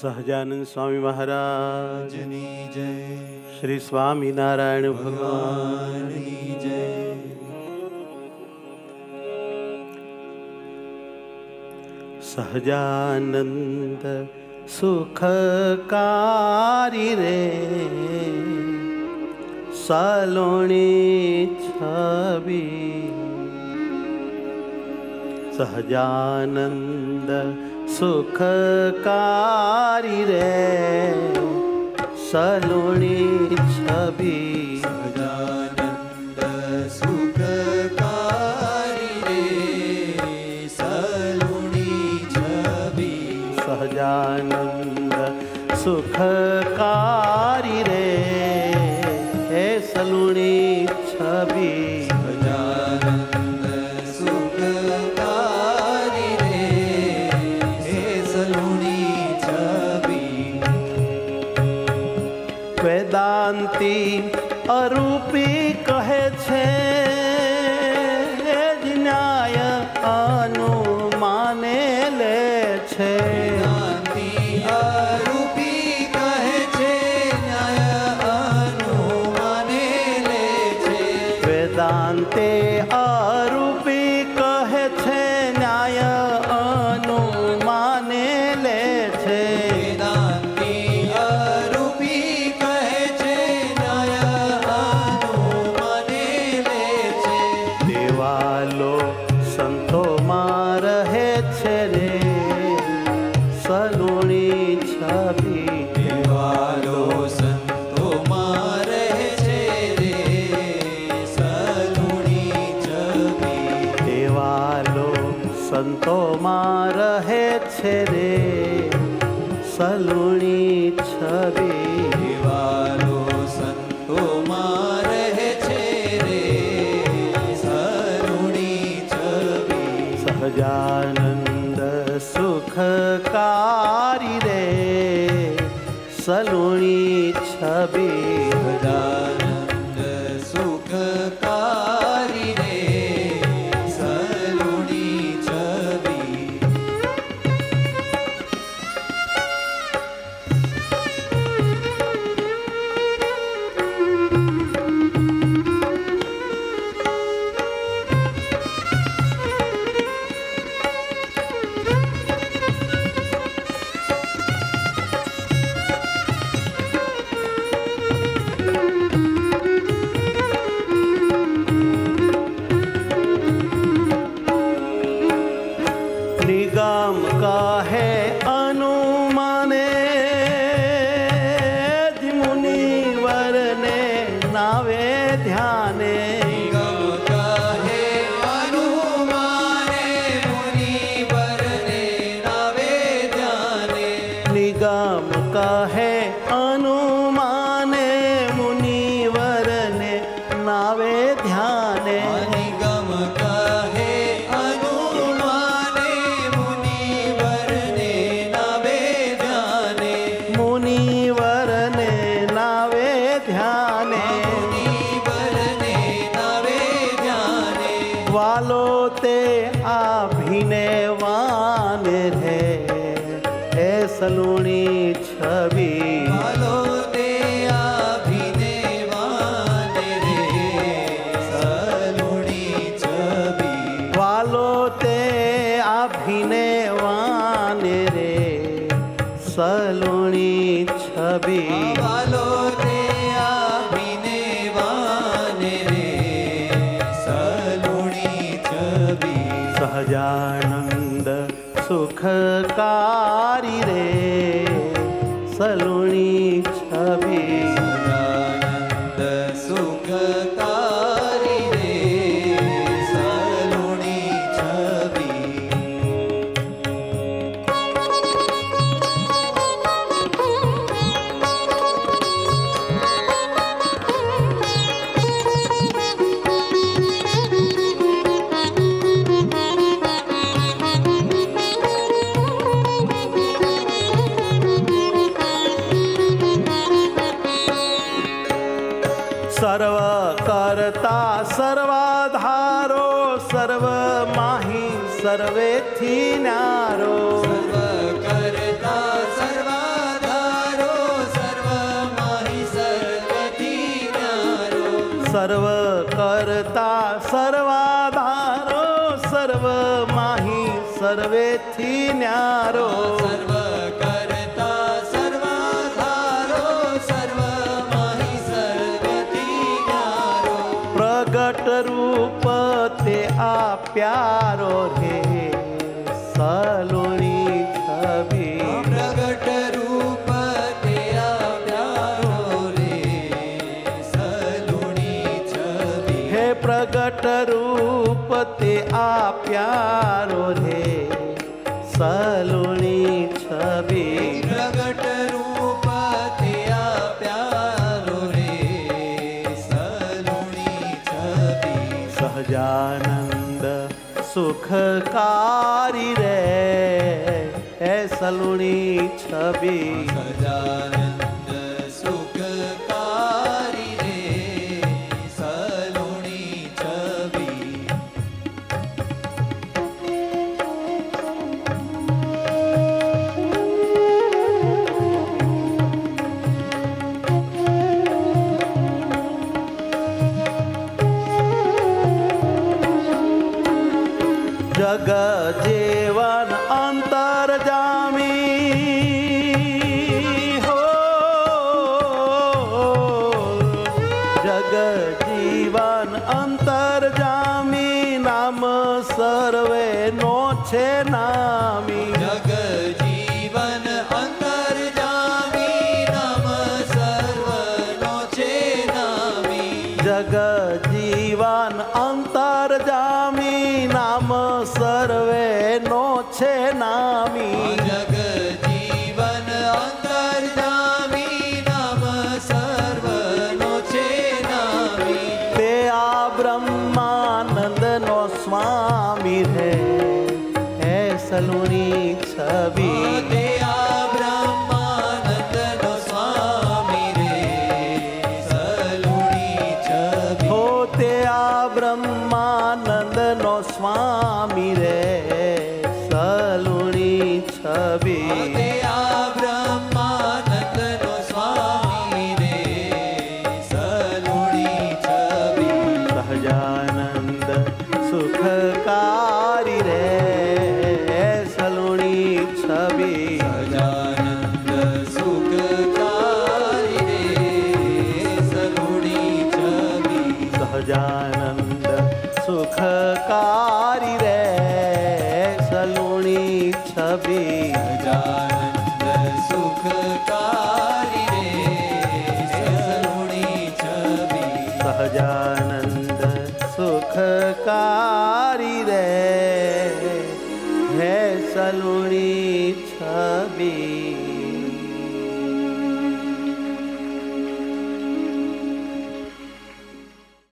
સહજાનંદ સ્વામી મહારાજની જય, શ્રી સ્વામિનારાયણ ભગવાનની જય. સહજાનંદ સુખકારી રે સલોણી છબી. સહજાનંદ સુખકારી રે સલોણી છબી. સહજાનંદ સુખકારી રે સલોણી છબી. સહજાનંદ સુખકારી રે હે સલુણી છબી. સહજાનંદ સુખકારી રે હે સલોણી છબી. વેદાંતી અરૂપી કહે છે ન્યાય અનુમાને લે છે. વેદાંતી અરૂપી કહે છે ન્યાય અનુમાને લે છે. વેદાંતે અરૂપી કહે છે ન્યાય અનુમાને લે છે. વેદાંતી અરૂપી કહે છે ન્યાય અનુમાને લે છે. દેવાલો સંતોમાં રહે છે રે સલુણી છબી. દેવાલો સંતોમાં રહે છે રે સલુણી છબી. દેવાલો સંતોમાં રહે છે રે સલુણી છબી. દેવાલો સંતોમાં રહે છે રે સલુણી છબી. સહજાનંદ સુખકારી રે સલુણી છબી. સહજાનંદ સુખકારી રે સલુણી છબી. નિગમ કહે અનુમાને મુનિવરને નાવે ધ્યાને. નિગમ કહે અનુમાને મુનિવરને નાવે ધ્યાને. નિગમ કહે અનુમાને મુનિવરને નાવે ધ્યાને. નિગમ કહે અનુમાને મુનિવરને નાવે ધ્યાને. મુનિવરને નાવે ધ્યાને. મુનિવરને નાવે ધ્યાને. વાલો તે આભીને વાને રે હે સલુણી છબી. વાલો તે આભીને વાને રે સલુણી છબી. વાલો તે આભીને વાને રે સલુણી છબી. વાલો તે આભીને વાને રે સલુણી છબી. સહજાનંદ સુખકારી રે સલુણી છબી. સહજાનંદ સુખકારી રે સલુણી છબી. સર્વ કરતા સર્વાધારો સર્વ માહી સર્વેથી ન્યારો. સર્વ કરતા સર્વા સર્વ કરતા સર્વાધારો સર્વ માહી સર્વેથી ન્યારો સર્વ કરતા સર્વાધારો સર્વ માહી સર્વથી ન્યારો પ્રગટ રૂપ તે આ પ્યારો રે સલુણી છબી પ્રગટ રૂપ તે આ પ્યારો રે સલુણી છબી હે પ્રગટ રૂપ તે આ પ્યારો રે સલુણી છબી પ્રગટ રૂપ તે આ પ્યારો રે સલુણી છબી સહજાનંદ સુખકારી રે હે સલુણી છબી સહજાનંદ સુખકારી રે સલુણી છબી જગ જીવન અંતર જામી હો જગ જીવન અંતર જામી નામ સર્વે નો છે નામી જગ જીવન અંતર જામી નામ સર્વનો છે નામી જગ જીવન અંતર જામી નામ સર્વે નો છે નામી જગ જીવન અંતર જામી નામ સર્વનો છે નામી તે આ બ્રહ્માનંદ નો સ્વામી રે હે સલુણી છબી તે આ બ્રહ્માનંદનો સ્વામી રે સલુણી છબી હો તે આ બ્રહ્માનંદ નો સ્વામી રે સલુણી છબી તે આ બ્રહ્માનંદનો સ્વામી રે સલુણી છબી સહજાનંદ સુખકારી રે સલુણી છબી સહજાનંદ સુખકારી રે સલુણી છબી સહજાનંદ સુખકારી રે સલુણી છબી સહજાનંદ સુખકારી રે સલુણી છબી સહજાનંદ સુખકારી રે હે સલુણી છબી